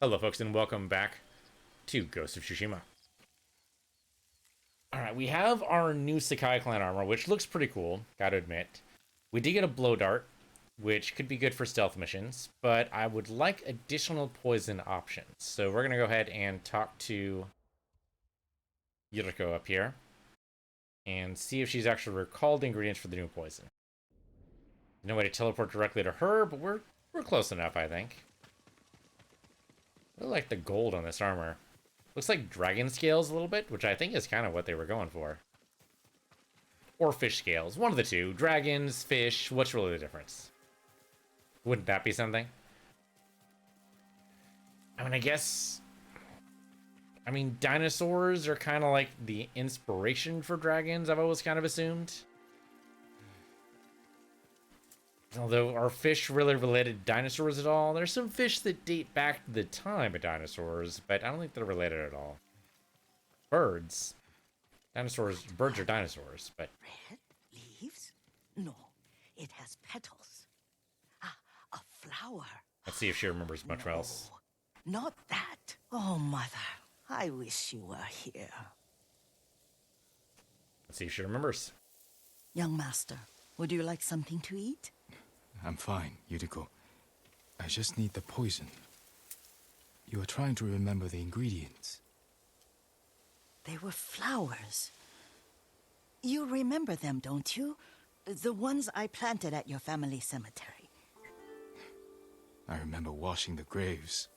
Hello, folks, and welcome back to Ghost of Tsushima. Alright, we have our new Sakai clan armor, which looks pretty cool, gotta admit. We did get a blow dart, which could be good for stealth missions, but I would like additional poison options. So we're gonna go ahead and talk to Yuriko up here and see if she's actually recalled the ingredients for the new poison. No way to teleport directly to her, but we're close enough, I think. I really like the gold on this armor. Looks like dragon scales a little bit, which I think is kind of what they were going for. Or fish scales. One of the two. Dragons, fish. What's really the difference? Wouldn't that be something? I mean, I guess... I mean, dinosaurs are kind of like the inspiration for dragons, I've always kind of assumed. Although, are fish really related to dinosaurs at all? There's some fish that date back to the time of dinosaurs, but I don't think they're related at all. Birds. Birds are dinosaurs, but... Red leaves? No, it has petals. Ah, a flower. Let's see if she remembers much else. Not that. Oh, mother, I wish you were here. Let's see if she remembers. Young master, would you like something to eat? I'm fine, Yuriko. I just need the poison. You are trying to remember the ingredients. They were flowers. You remember them, don't you? The ones I planted at your family cemetery. I remember washing the graves.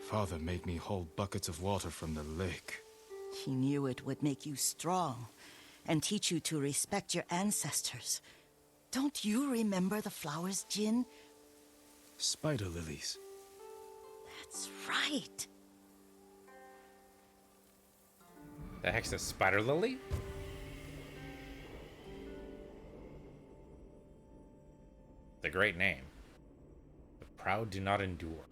Father made me hold buckets of water from the lake. He knew it would make you strong and teach you to respect your ancestors. Don't you remember the flowers, Jin? Spider lilies. That's right. The heck's a spider lily? It's a great name. The proud do not endure.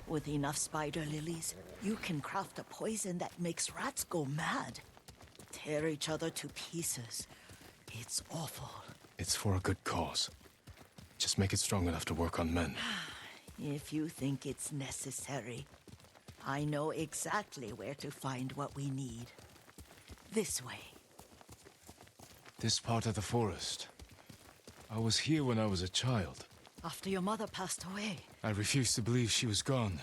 With enough spider lilies, you can craft a poison that makes rats go mad. Tear each other to pieces. It's awful. It's for a good cause. Just make it strong enough to work on men. If you think it's necessary, I know exactly where to find what we need. This way. This part of the forest. I was here when I was a child. After your mother passed away. I refused to believe she was gone.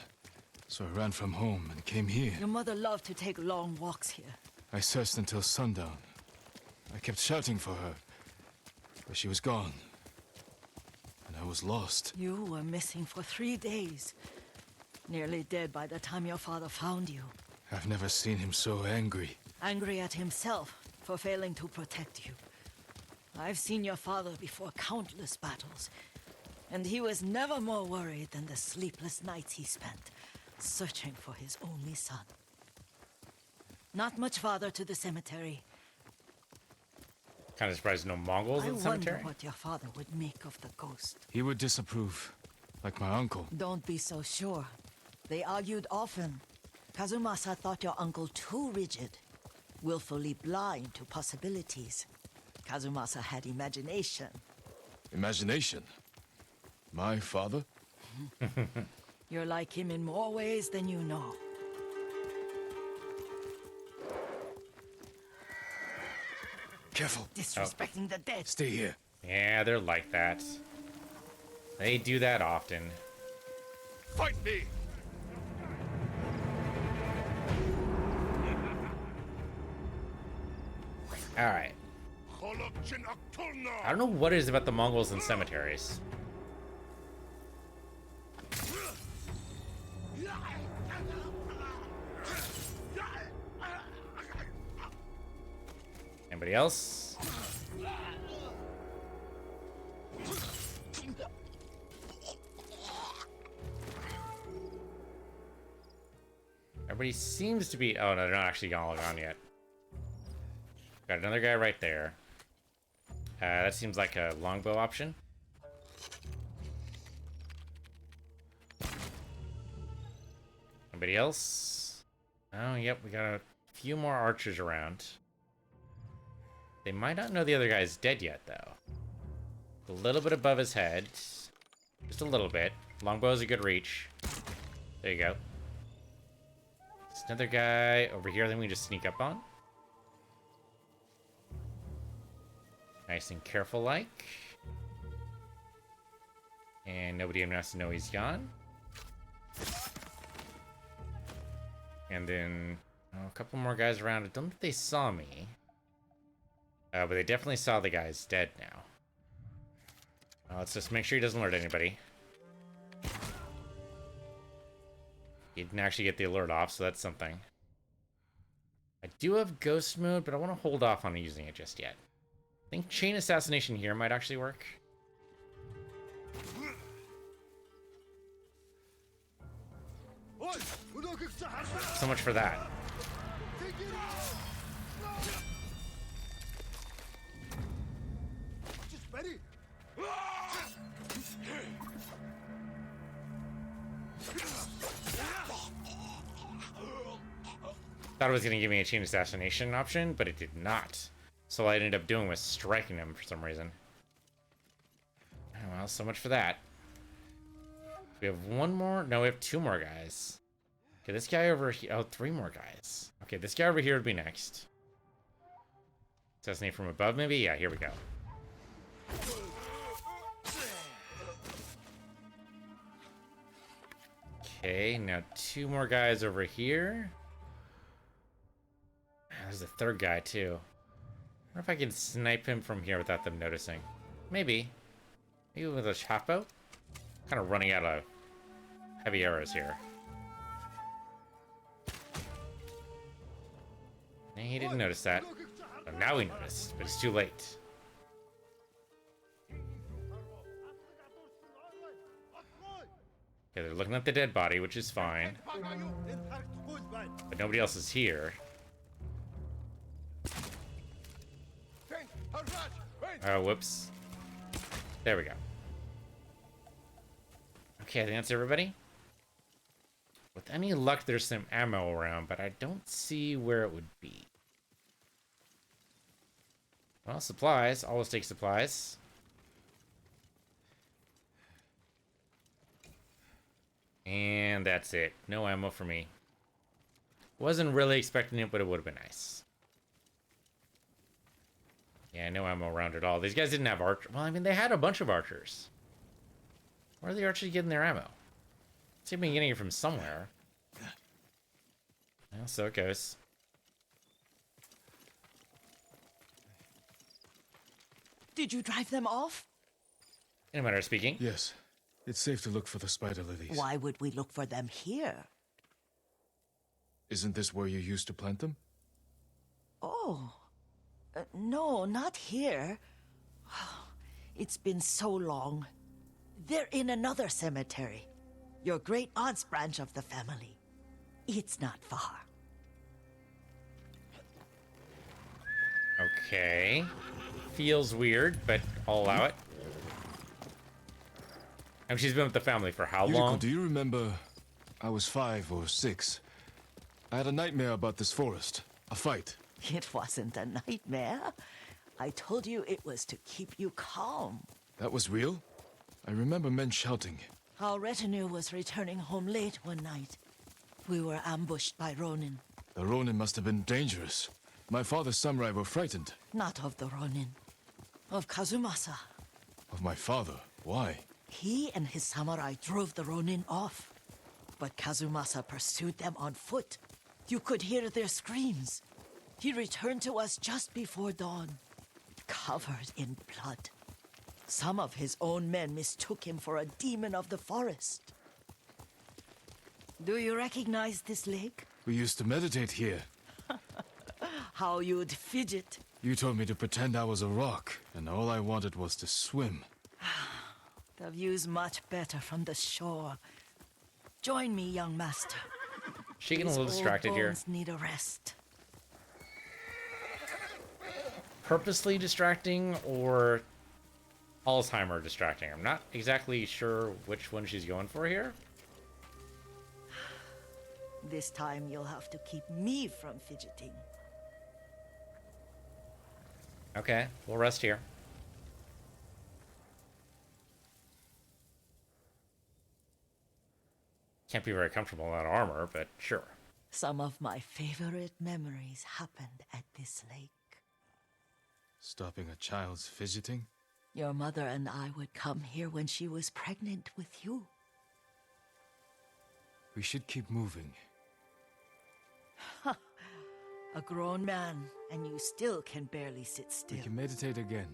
So I ran from home and came here. Your mother loved to take long walks here. I searched until sundown. I kept shouting for her, but she was gone. And I was lost. You were missing for 3 days. Nearly dead by the time your father found you. I've never seen him so angry. Angry at himself for failing to protect you. I've seen your father before countless battles, and he was never more worried than the sleepless nights he spent searching for his only son. Not much farther to the cemetery. Kind of surprised no Mongols I in the cemetery. wonder what your father would make of the ghost. He would disapprove, like my uncle. Don't be so sure. They argued often. Kazumasa thought your uncle too rigid, willfully blind to possibilities. Kazumasa had imagination. Imagination? My father? You're like him in more ways than you know. Careful. Disrespecting the dead. Stay here. Yeah, they're like that. They do that often. Fight me! Alright. I don't know what it is about the Mongols and cemeteries. Anybody else? Everybody seems to be... Oh, no, they're not actually all gone yet. Got another guy right there. That seems like a longbow option. Anybody else? Oh, yep, we got a few more archers around. They might not know the other guy's dead yet, though. A little bit above his head. Just just a little bit. Longbow is a good reach. There you go. There's another guy over here, then we just sneak up on. Nice and careful like. And nobody even has to know he's gone. And then a couple more guys around. I don't think they saw me. But they definitely saw the guy's dead now. Let's just make sure he doesn't alert anybody. He didn't actually get the alert off, so that's something. I do have ghost mode, but I want to hold off on using it just yet. I think chain assassination here might actually work. So much for that. Thought it was going to give me a chain assassination option, but it did not. So what I ended up doing was striking him for some reason. Oh, well, so much for that. We have one more. No, we have two more guys. Okay, this guy over here. Oh, three more guys. Okay, this guy over here would be next. Assassinate from above, maybe? Yeah, here we go. Okay, now two more guys over here. There's a third guy, too. I wonder if I can snipe him from here without them noticing. Maybe. Maybe with a chapo? Kind of running out of heavy arrows here. And he didn't notice that. But now he noticed, but it's too late. Okay, they're looking at the dead body, which is fine. But nobody else is here. Oh, whoops. There we go. Okay, I think that's everybody. With any luck, there's some ammo around, but I don't see where it would be. Well, supplies. Always take supplies. And that's it. No ammo for me. Wasn't really expecting it, but it would have been nice. Yeah, no ammo around at all. These guys didn't have archers. Well, I mean, they had a bunch of archers. Where are the archers getting their ammo? See if we can get it from somewhere. Well, so it goes. Did you drive them off? In a manner of speaking. Yes. It's safe to look for the spider lilies. Why would we look for them here? Isn't this where you used to plant them? Oh. No, not here. It's been so long. They're in another cemetery. Your great aunt's branch of the family. It's not far. Okay. Feels weird, but I'll allow it. And she's been with the family for how Yuriko, long? do you remember? I was 5 or 6. I had a nightmare about this forest. A fight. It wasn't a nightmare. I told you it was to keep you calm. That was real? I remember men shouting. Our retinue was returning home late one night. We were ambushed by Ronin. The Ronin must have been dangerous. My father's samurai were frightened. Not of the Ronin. Of Kazumasa. Of my father? Why? He and his samurai drove the Ronin off. But Kazumasa pursued them on foot. You could hear their screams. He returned to us just before dawn, covered in blood. Some of his own men mistook him for a demon of the forest. Do you recognize this lake? We used to meditate here. How you'd fidget. You told me to pretend I was a rock, and all I wanted was to swim. The view's much better from the shore. Join me, young master. She getting a These little distracted old here. bones need a rest. Purposely distracting or Alzheimer distracting? I'm not exactly sure which one she's going for here. This time you'll have to keep me from fidgeting. Okay, we'll rest here. Can't be very comfortable without armor, but sure. Some of my favorite memories happened at this lake. Stopping a child's fidgeting? Your mother and I would come here when she was pregnant with you. We should keep moving. A grown man, and you still can barely sit still. We can meditate again.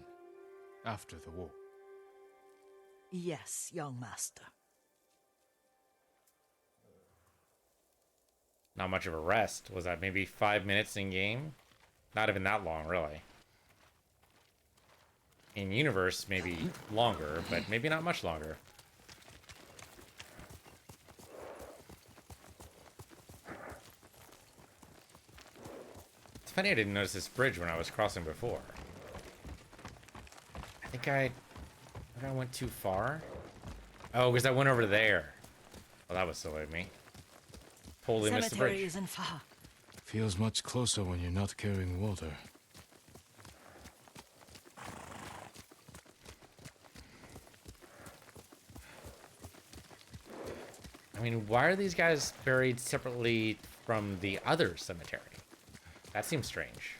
After the war. Yes, young master. Not much of a rest. Was that maybe 5 minutes in game? Not even that long, really. In universe, maybe longer, but maybe not much longer. It's funny I didn't notice this bridge when I was crossing before. I think I went too far. Oh, because I went over there. Well, that was silly of me. Totally missed the Cemetery bridge. isn't far. Feels much closer when you're not carrying water. I mean, why are these guys buried separately from the other cemetery? That seems strange.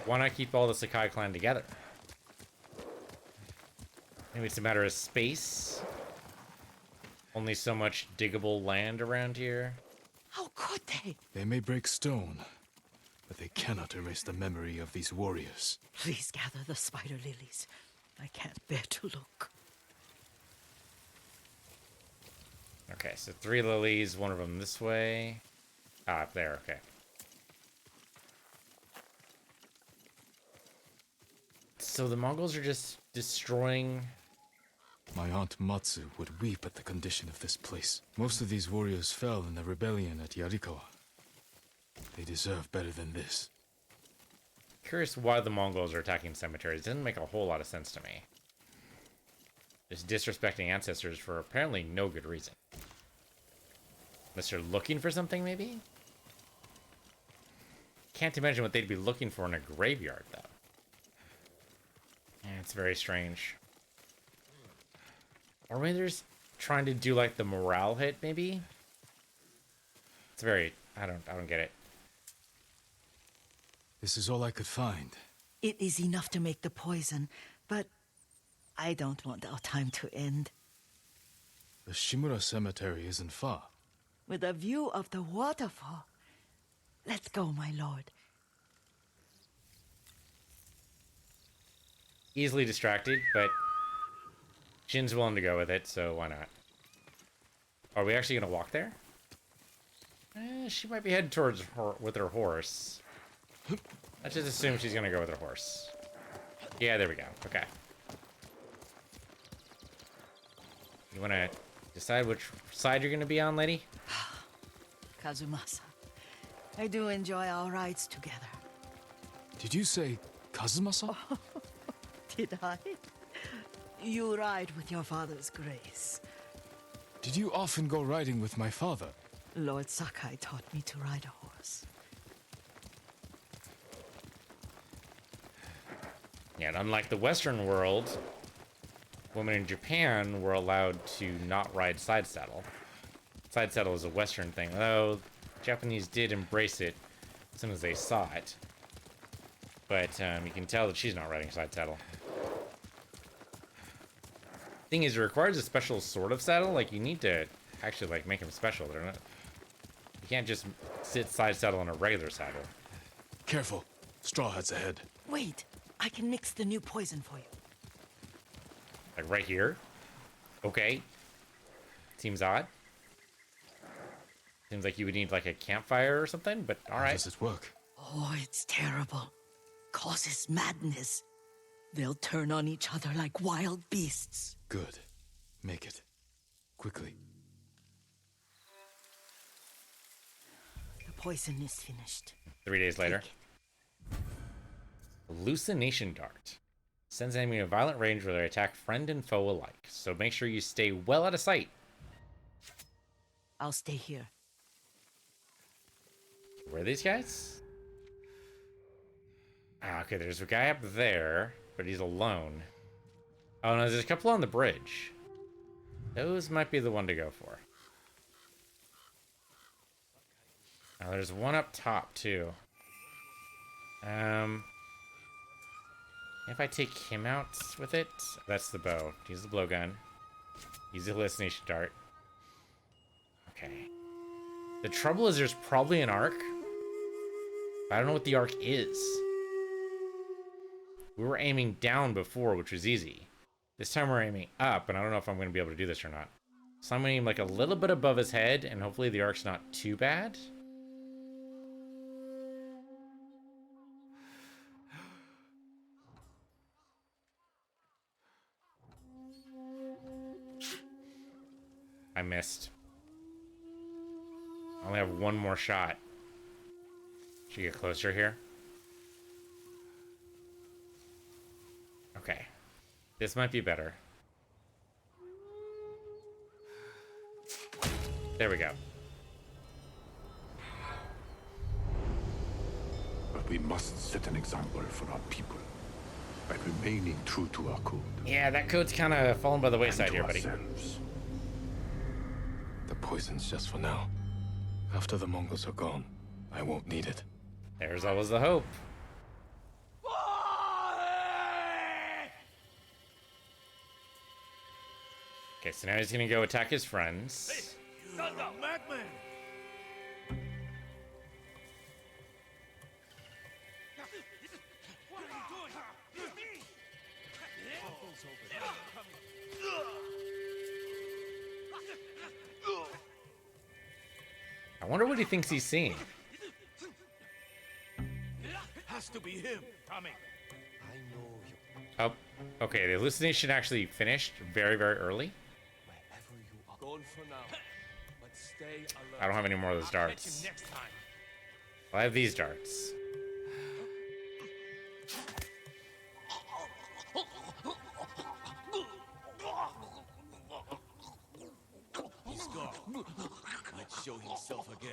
Why not keep all the Sakai clan together? Maybe it's a matter of space? Only so much diggable land around here? How could they? They may break stone, but they cannot erase the memory of these warriors. Please gather the spider lilies. I can't bear to look. Okay, so 3 lilies, one of them this way. Ah, up there, okay. So the Mongols are just destroying... My aunt Matsu would weep at the condition of this place. Most of these warriors fell in the rebellion at Yuriko. They deserve better than this. Curious why the Mongols are attacking cemeteries. Doesn't make a whole lot of sense to me. Just disrespecting ancestors for apparently no good reason. Unless they're looking for something, maybe? Can't imagine what they'd be looking for in a graveyard, though. Yeah, it's very strange. Or maybe they're just trying to do like the morale hit, maybe? It's very... I don't get it. This is all I could find. It is enough to make the poison, but I don't want our time to end. The Shimura Cemetery isn't far. With a view of the waterfall. Let's go, my lord. Easily distracted, but Jin's willing to go with it, so why not? Are we actually gonna walk there? She might be headed towards her with her horse. Let's just assume she's gonna go with her horse. Yeah, there we go. Okay. You wanna decide which side you're gonna be on, lady? Kazumasa, I do enjoy our rides together. Did you say Kazumasa? Did I? You ride with your father's grace. Did you often go riding with my father? Lord Sakai taught me to ride a horse. Yeah, and unlike the Western world, women in Japan were allowed to not ride side saddle. Side saddle is a Western thing, though Japanese did embrace it as soon as they saw it. But you can tell that she's not riding side saddle. Thing is, it requires a special sort of saddle. Like, you need to actually, like, make them special. They're not... You can't just sit side saddle on a regular saddle. Careful. Straw hats ahead. Wait, I can mix the new poison for you. Like, right here? Okay. Seems odd. Seems like you would need, like, a campfire or something, but How alright. does it work? Oh, it's terrible. Causes madness. They'll turn on each other like wild beasts. Good. Make it. Quickly. The poison is finished. 3 days later. Take Hallucination Dart. Sends enemy in a violent range where they attack friend and foe alike. So make sure you stay well out of sight. I'll stay here. Where are these guys? Ah, okay, there's a guy up there, but he's alone. Oh no, there's a couple on the bridge. Those might be the one to go for. Now there's one up top too. If I take him out with it, that's the bow. Use the blowgun. Use the hallucination dart. Okay. The trouble is there's probably an arc. I don't know what the arc is. We were aiming down before, which was easy. This time we're aiming up, and I don't know if I'm going to be able to do this or not. So I'm going to aim like a little bit above his head, and hopefully the arc's not too bad. I missed. I only have one more shot. Should get closer here. Okay. This might be better. There we go. But we must set an example for our people by remaining true to our code. Yeah, that code's kind of fallen by the wayside and to here, buddy. ourselves. The poison's just for now. After the Mongols are gone, I won't need it. There's always the hope. Okay, so now he's gonna go attack his friends. Madman! What are you doing? I wonder what he thinks he's seeing. Has to be him coming. I know you. Oh, okay, the hallucination actually finished very, very early. Wherever you are. Gone for now. But stay alert. I don't have any more of those I'll catch darts. him next time. I have these darts. He's gone. Let's show himself again.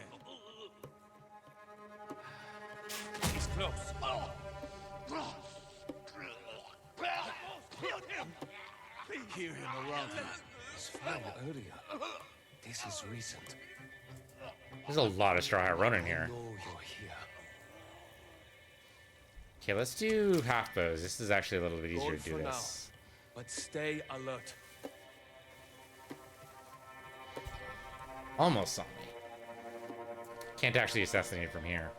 He's close. Hear him around here. His fire earlier. This is recent. There's a lot of Straw Hat running here. I know you're here. Okay, let's do half bows. This is actually a little bit easier Gone to do for now. this. But stay alert. Almost saw me. Can't actually assassinate it from here.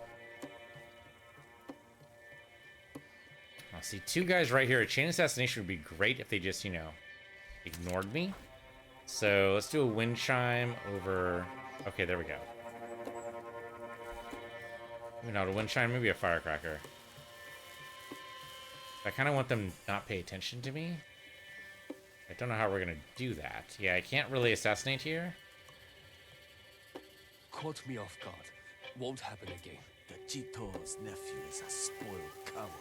I see two guys right here. A chain assassination would be great if they just, you know, ignored me. So let's do a wind chime over... Okay, there we go. Maybe not a wind chime, maybe a firecracker. I kind of want them to not pay attention to me. I don't know how we're going to do that. Yeah, I can't really assassinate here. Caught me off guard. Won't happen again. The Chito's nephew is a spoiled coward.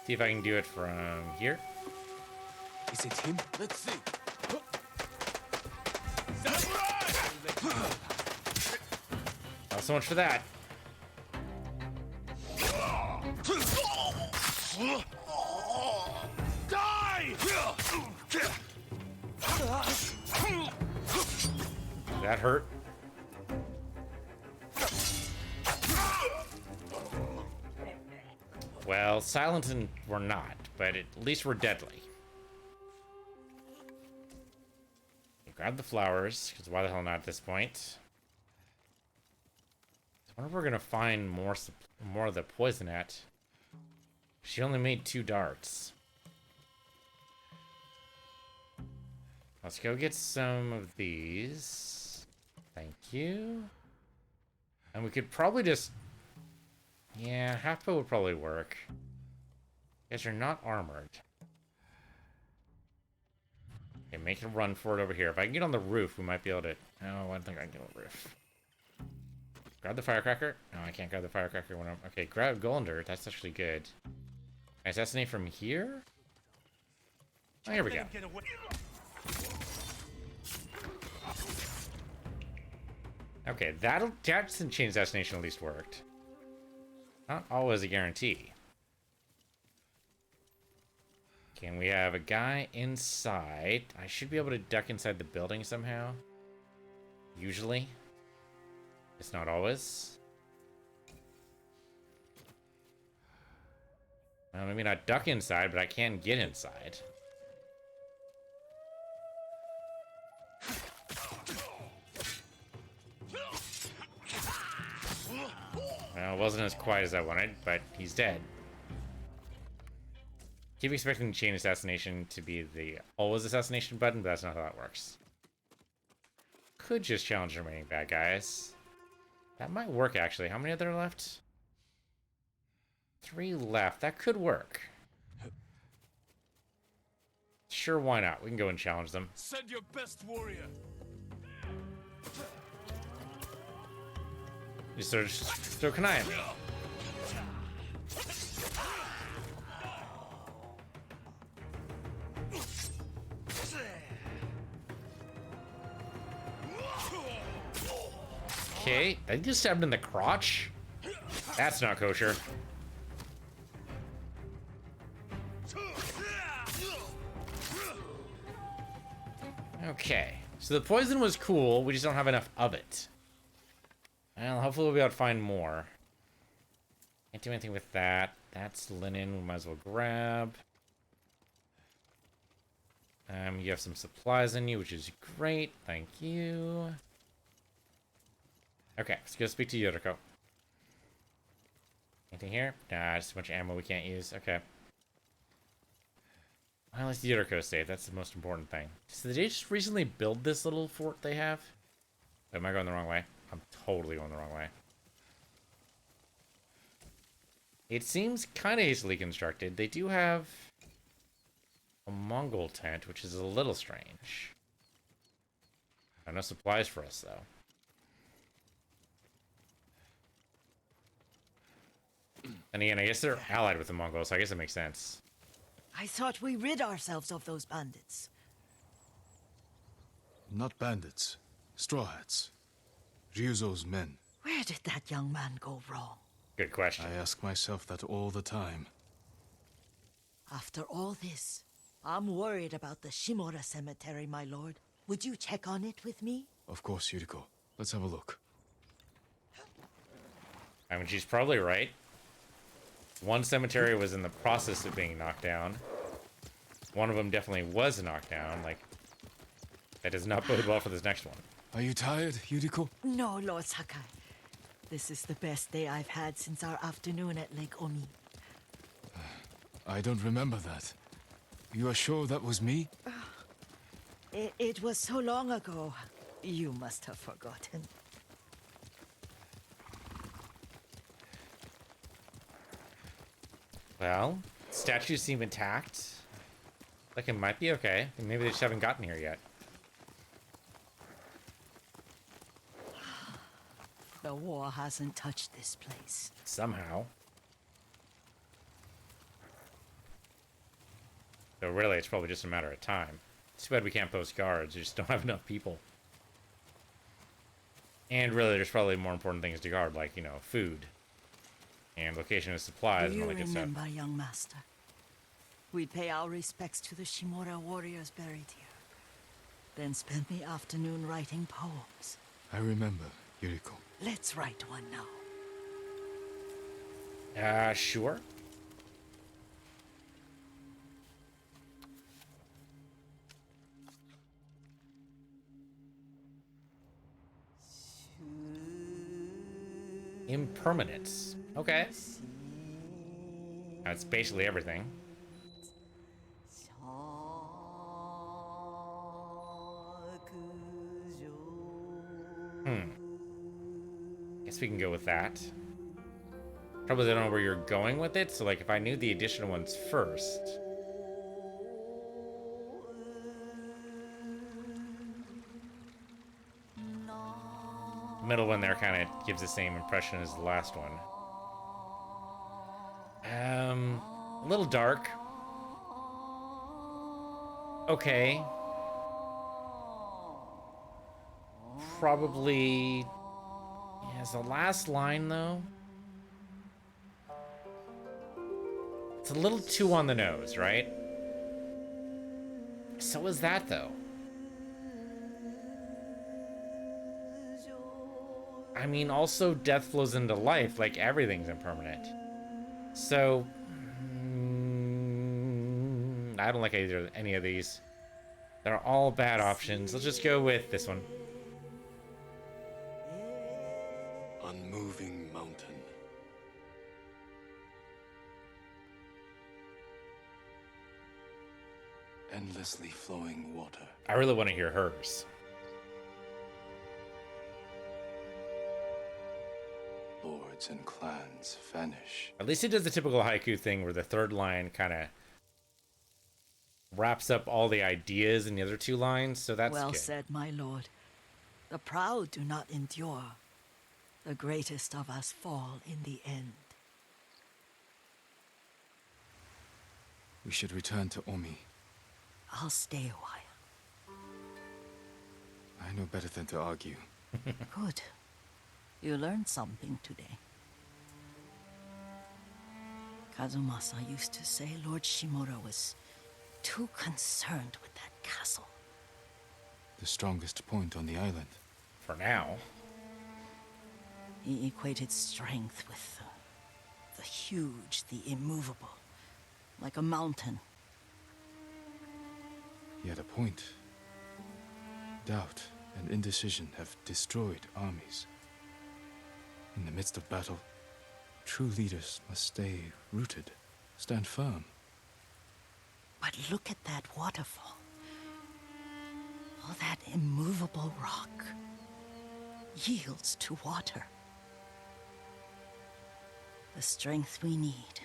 See if I can do it from here. Is it him? Let's see. Not so much for that. Die! That hurt. Well, silent and we're not, but at least we're deadly. Grab the flowers, because why the hell not at this point? I wonder if we're gonna find more of the poison at. She only made 2 darts. Let's go get some of these. Thank you. And we could probably just... Yeah, half bow would probably work. You guys are not armored. Okay, make a run for it over here. If I can get on the roof, we might be able to... Oh, I don't think I can get on the roof. Grab the firecracker. No, I can't grab the firecracker when I'm... Okay, grab Golander. That's actually good. Can I assassinate from here? Oh, here we go. Okay, that's in chain assassination at least worked. Not always a guarantee. Okay, and we have a guy inside. I should be able to duck inside the building somehow. Usually. It's not always. Well, maybe not duck inside, but I can get inside. Well, it wasn't as quiet as I wanted, but he's dead. Keep expecting chain assassination to be the always assassination button, but that's not how that works. Could just challenge the remaining bad guys. That might work, actually. How many are there left? 3 left. That could work. Sure, why not? We can go and challenge them. Send your best warrior. Just sort of throw Kanai at me. Okay, I just stabbed him in the crotch. That's not kosher. Okay, so the poison was cool. We just don't have enough of it. Well, hopefully we'll be able to find more. Can't do anything with that. That's linen. We might as well grab. You have some supplies in you, which is great. Thank you. Okay, let's go speak to Yuriko. Anything here? Nah, just a bunch of ammo we can't use. Okay. Well, let's Yuriko safe. That's the most important thing. So did they just recently build this little fort they have? Am I going the wrong way? I'm totally going the wrong way. It seems kind of hastily constructed. They do have a Mongol tent, which is a little strange. No supplies for us, though. And again, I guess they're allied with the Mongols, so I guess it makes sense. I thought we rid ourselves of those bandits. Not bandits. Straw hats. Ryuzo's men. Where did that young man go wrong? Good question. I ask myself that all the time. After all this, I'm worried about the Shimura cemetery, my lord. Would you check on it with me? Of course, Yuriko. Let's have a look. I mean, she's probably right. One cemetery was in the process of being knocked down. One of them definitely was knocked down. Like, that does not bode well for this next one. Are you tired, Yuriko? No, Lord Sakai. This is the best day I've had since our afternoon at Lake Omi. I don't remember that. You are sure that was me? It was so long ago. You must have forgotten. Well, statues seem intact. Like, it might be okay. Maybe they just haven't gotten here yet. The war hasn't touched this place. Somehow. So really, it's probably just a matter of time. It's too bad we can't post guards. We just don't have enough people. And really, there's probably more important things to guard, like, you know, food. And location of supplies Do and all you that good stuff. remember, young master? We'd pay our respects to the Shimura warriors buried here. Then spend the afternoon writing poems. I remember, Yuriko. Let's write one now. Sure. Impermanence. Okay. That's basically everything. Guess we can go with that. Probably don't know where you're going with it, so like if I knew the additional ones first. The middle one there kind of gives the same impression as the last one. A little dark. Okay. Probably... Yeah, is the last line, though? It's a little too on the nose, right? So is that, though. I mean, also death flows into life, like everything's impermanent. So, I don't like any of these. They're all bad options. Let's just go with this one. Unmoving mountain. Endlessly flowing water. I really want to hear hers. Lords and clans vanish. At least it does the typical haiku thing where the third line kind of wraps up all the ideas in the other two lines, so that's Well good. said, my lord. The proud do not endure. The greatest of us fall in the end. We should return to Omi. I'll stay a while. I know better than to argue. Good. You learned something today. Kazumasa used to say Lord Shimura was too concerned with that castle. The strongest point on the island. For now. He equated strength with the huge, the immovable, like a mountain. He had a point. Doubt and indecision have destroyed armies. In the midst of battle, true leaders must stay rooted, stand firm. But look at that waterfall. All that immovable rock yields to water. The strength we need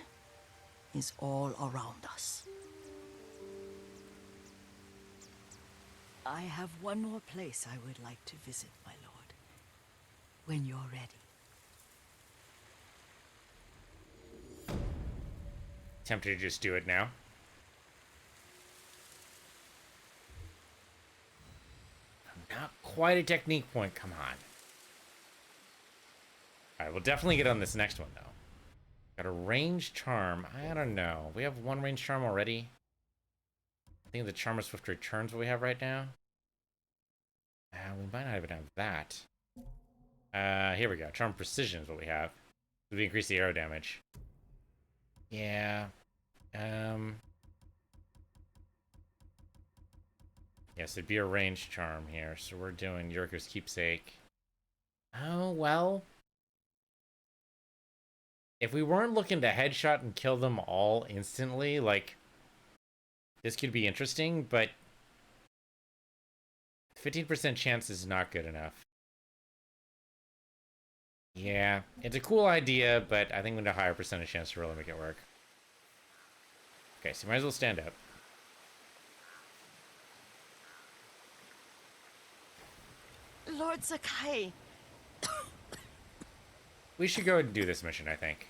is all around us. I have one more place I would like to visit, my lord. When you're ready. Tempted to just do it now. Not quite a technique point, come on. Alright, we'll definitely get on this next one, though. Got a range charm. I don't know. We have one range charm already. I think the Charm of Swift Return's what we have right now. We might not even have that. Here we go. Charm Precision is what we have. We increase the arrow damage. Yeah. Yes, it'd be a range charm here. So we're doing Yuriko's Keepsake. Oh, well. If we weren't looking to headshot and kill them all instantly, like, this could be interesting, but 15% chance is not good enough. Yeah, it's a cool idea, but I think we need a higher percentage chance to really make it work. Okay, so might as well stand up. Lord Sakai! We should go ahead and do this mission, I think.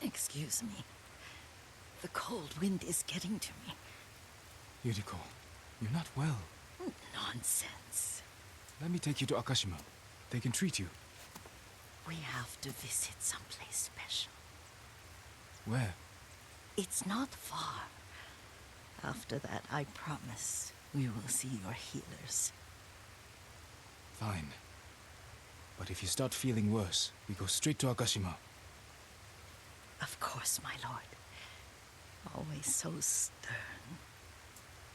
Excuse me. The cold wind is getting to me. Yuriko, you're not well. Nonsense. Let me take you to Akashima. They can treat you. We have to visit someplace special. Where? It's not far. After that, I promise we will see your healers. Fine. But if you start feeling worse, we go straight to Akashima. Of course, my lord. Always so stern.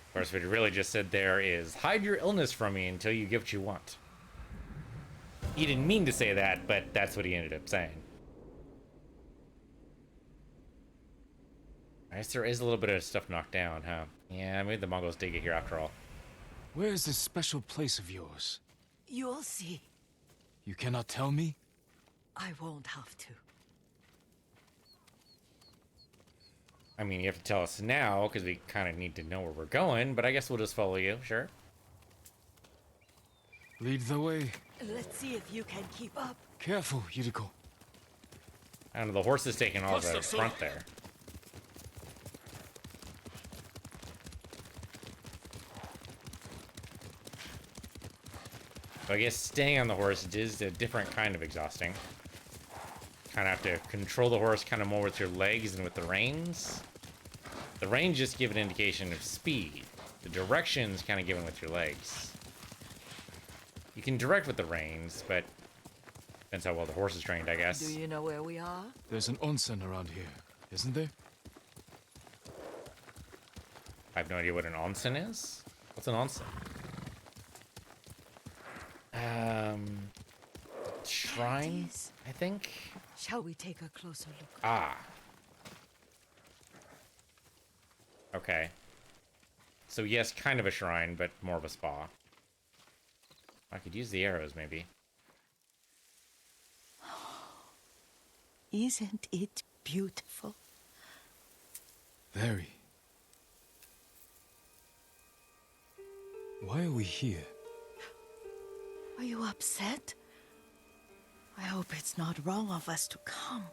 Of course, what he really just said there is, hide your illness from me until you get what you want. He didn't mean to say that, but that's what he ended up saying. I guess there is a little bit of stuff knocked down, huh? Yeah, maybe the Mongols did get here after all. Where is this special place of yours? You'll see. You cannot tell me? I won't have to. I mean, you have to tell us now, because we kind of need to know where we're going, but I guess we'll just follow you, sure. Lead the way. Let's see if you can keep up. Careful, Yuriko. I don't know, the horse is taking all the front there. So I guess staying on the horse is a different kind of exhausting. Kind of have to control the horse kind of more with your legs than with the reins. The range just give an indication of speed. The direction's kind of given with your legs. You can direct with the reins, but depends how well the horse is trained, I guess. Do you know where we are? There's an onsen around here, isn't there? I have no idea what an onsen is. What's an onsen? Shrine, There it is. I think. Shall we take a closer look? Ah. Okay. So yes, kind of a shrine, but more of a spa. I could use the arrows, maybe. Isn't it beautiful? Very. Why are we here? Are you upset? I hope it's not wrong of us to come.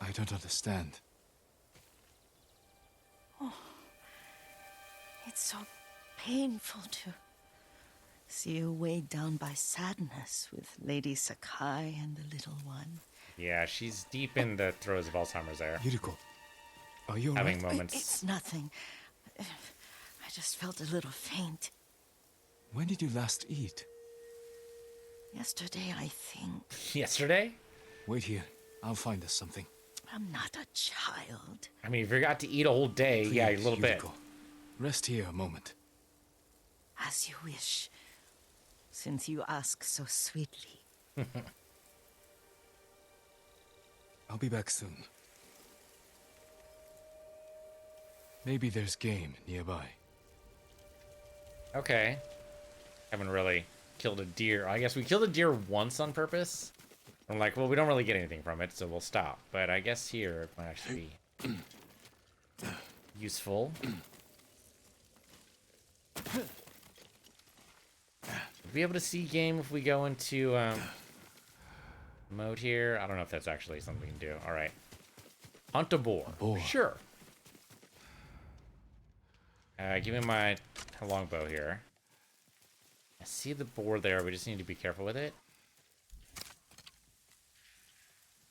I don't understand. It's so painful to see you weighed down by sadness with Lady Sakai and the little one. Yeah, she's deep in the throes of Alzheimer's there. Yuriko, are you Having alright? moments. It's nothing. I just felt a little faint. When did you last eat? Yesterday, I think. Yesterday? Wait here. I'll find us something. I'm not a child. I mean, if you got to eat a whole day, yeah, a Please, little bit. Yuriko, rest here a moment. As you wish, since you ask so sweetly. I'll be back soon. Maybe there's game nearby. Okay. Haven't really killed a deer. I guess we killed a deer once on purpose. I'm like, well, we don't really get anything from it, so we'll stop. But I guess here it might actually be useful. We'll be able to see game if we go into mode here. I don't know if that's actually something we can do. All right. Hunt a boar. Boar. Sure. Give me my longbow here. I see the boar there. We just need to be careful with it.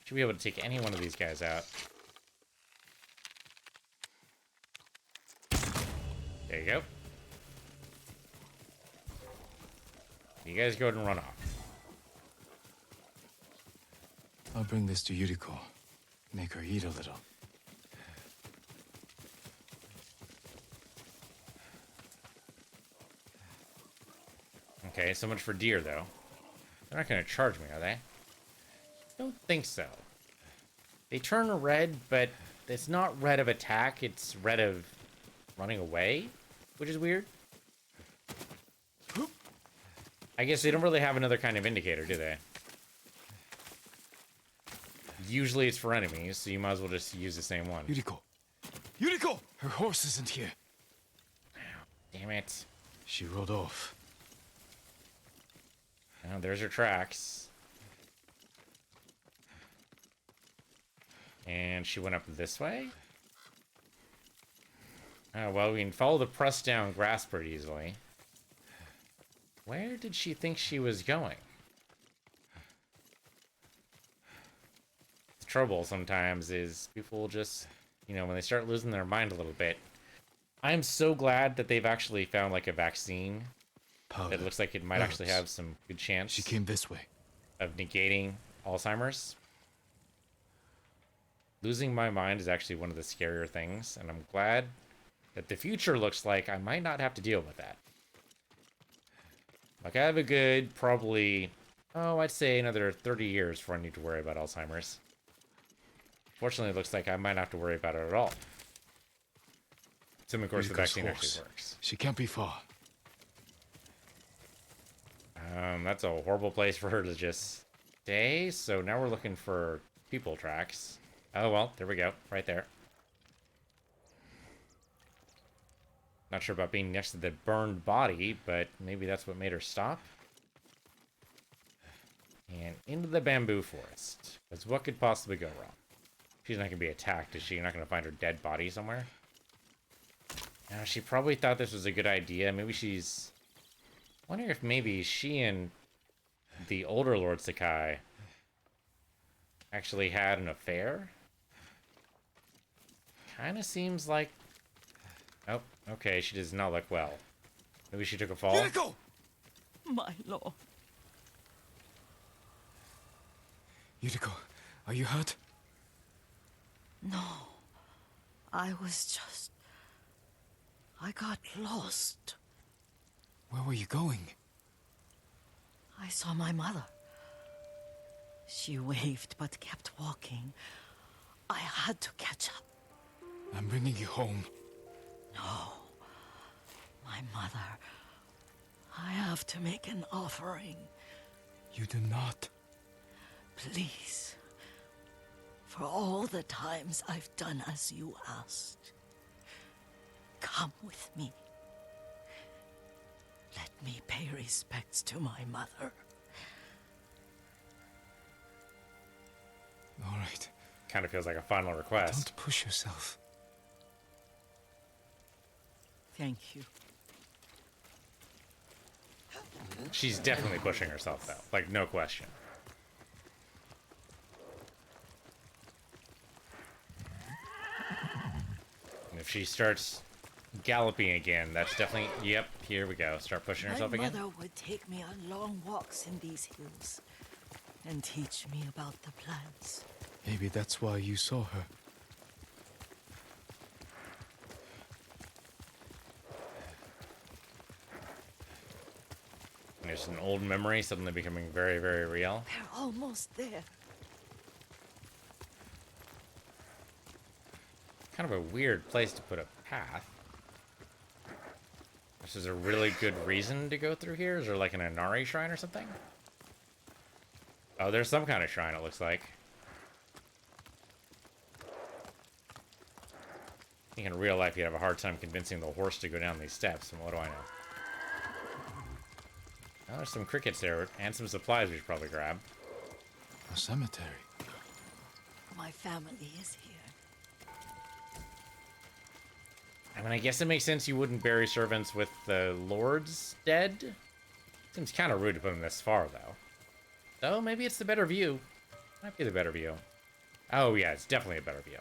Should be able to take any one of these guys out. There you go. You guys go ahead and run off. I'll bring this to Yuriko. Make her eat a little. Okay, so much for deer, though. They're not going to charge me, are they? Don't think so. They turn red, but it's not red of attack. It's red of running away, which is weird. I guess they don't really have another kind of indicator, do they? Usually it's for enemies, so you might as well just use the same one. Yuriko! Yuriko! Her horse isn't here. Damn it. She rode off. Oh, there's her tracks. And she went up this way? Oh, well, we can follow the pressed down grass pretty easily. Where did she think she was going? The trouble sometimes is people just, you know, when they start losing their mind a little bit. I'm so glad that they've actually found, like, a vaccine Powder. that looks like it might actually have some good chance She came this way. of negating Alzheimer's. Losing my mind is actually one of the scarier things, and I'm glad that the future looks like I might not have to deal with that. Like, I have a good, probably, oh, I'd say another 30 years before I need to worry about Alzheimer's. Fortunately, it looks like I might not have to worry about it at all. Assuming, of course, the Yuriko's vaccine horse. actually works. She can't be far. That's a horrible place for her to just stay, so now we're looking for people tracks. Oh, well, there we go. Right there. Not sure about being next to the burned body, but maybe that's what made her stop. And into the bamboo forest. Because what could possibly go wrong? She's not going to be attacked, is she? You're not going to find her dead body somewhere? Now, she probably thought this was a good idea. Maybe she's... I wonder if maybe she and the older Lord Sakai actually had an affair? kind of seems like... Oh, okay, she does not look well. Maybe she took a fall? Yuriko! My lord. Yuriko, are you hurt? No. I got lost. Where were you going? I saw my mother. She waved but kept walking. I had to catch up. I'm bringing you home. No. My mother. I have to make an offering. You do not. Please. For all the times I've done as you asked. Come with me. Let me pay respects to my mother. All right. Kind of feels like a final request. Don't push yourself. Thank you. She's definitely pushing herself, though. Like, no question. And if she starts galloping again, that's definitely... Yep, here we go. Start pushing herself My again. mother would take me on long walks in these hills and teach me about the plants. Maybe that's why you saw her. There's an old memory suddenly becoming very, very real. We're almost there. Kind of a weird place to put a path. This is a really good reason to go through here? Is there like an Inari shrine or something? Oh, there's some kind of shrine, it looks like. I think in real life you'd have a hard time convincing the horse to go down these steps, and what do I know? Oh, there's some crickets there, and some supplies we should probably grab. A cemetery. My family is here. I mean, I guess it makes sense you wouldn't bury servants with the lords dead. Seems kind of rude to put them this far, though. Though, maybe it's the better view. Might be the better view. Oh, yeah, it's definitely a better view.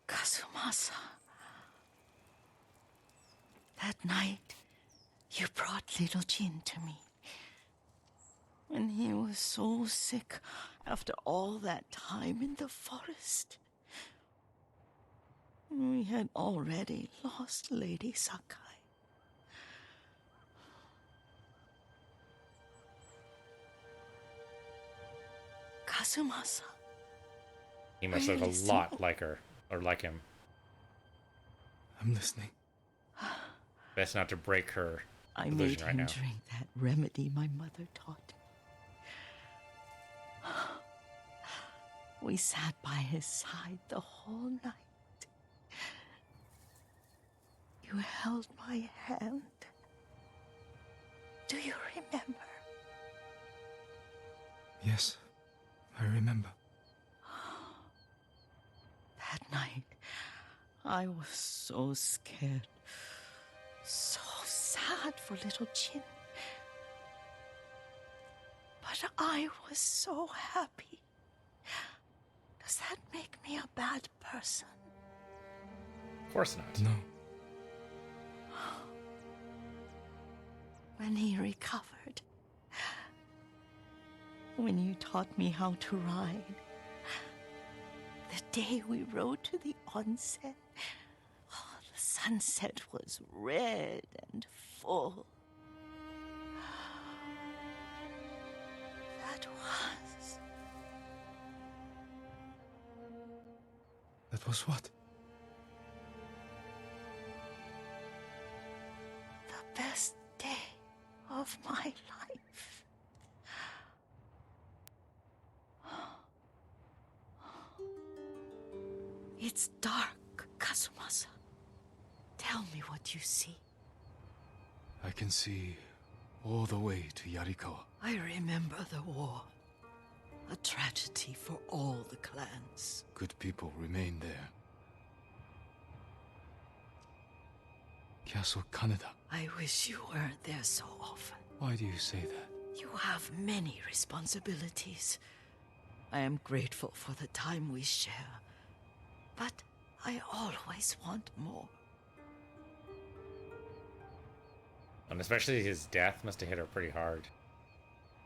Kazumasa. That night, you brought little Jin to me. And he was so sick after all that time in the forest. We had already lost Lady Sakai. Kazumasa. He must look a lot like her, or like him. I'm listening. Best not to break her I illusion made right him now. drink that remedy my mother taught me. We sat by his side the whole night. You held my hand. Do you remember? Yes, I remember. That night, I was so scared. So sad for little Jin. But I was so happy. Does that make me a bad person? Of course not. No. When he recovered, when you taught me how to ride, the day we rode to the onsen, oh, the sunset was red and full. That was That was what? the best day of my life. It's dark, Kazumasa. Tell me what you see. I can see all the way to Yarikawa. I remember the war. A tragedy for all the clans. Good people remain there. Castle Kaneda. I wish you weren't there so often. Why do you say that? You have many responsibilities. I am grateful for the time we share, but I always want more. And especially his death must have hit her pretty hard.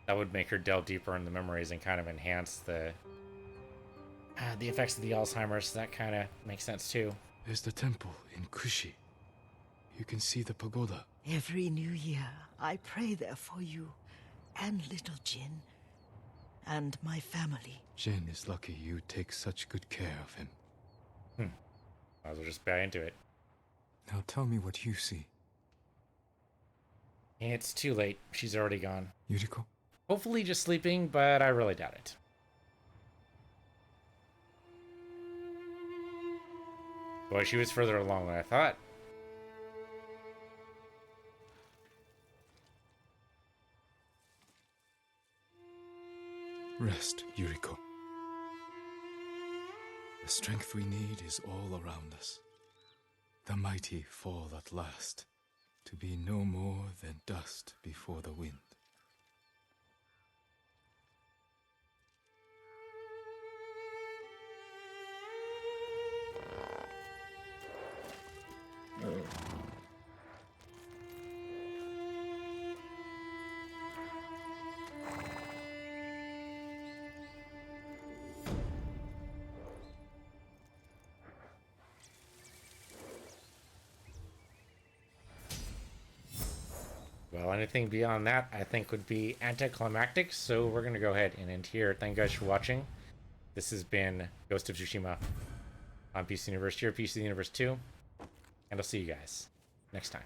That would make her delve deeper in the memories and kind of enhance the effects of the Alzheimer's. That kind of makes sense too. There's the temple in Kushi. You can see the pagoda. Every new year, I pray there for you, and little Jin, and my family. Jin is lucky you take such good care of him. Might as well just buy into it. Now tell me what you see. It's too late. She's already gone. Yuriko? Hopefully just sleeping, but I really doubt it. Boy, she was further along than I thought. Rest, Yuriko. The strength we need is all around us. The mighty fall at last, to be no more than dust before the wind. Well, anything beyond that, I think, would be anticlimactic, so we're going to go ahead and end here. Thank you guys for watching. This has been Ghost of Tsushima on PC Universe here, PC Universe 2, and I'll see you guys next time.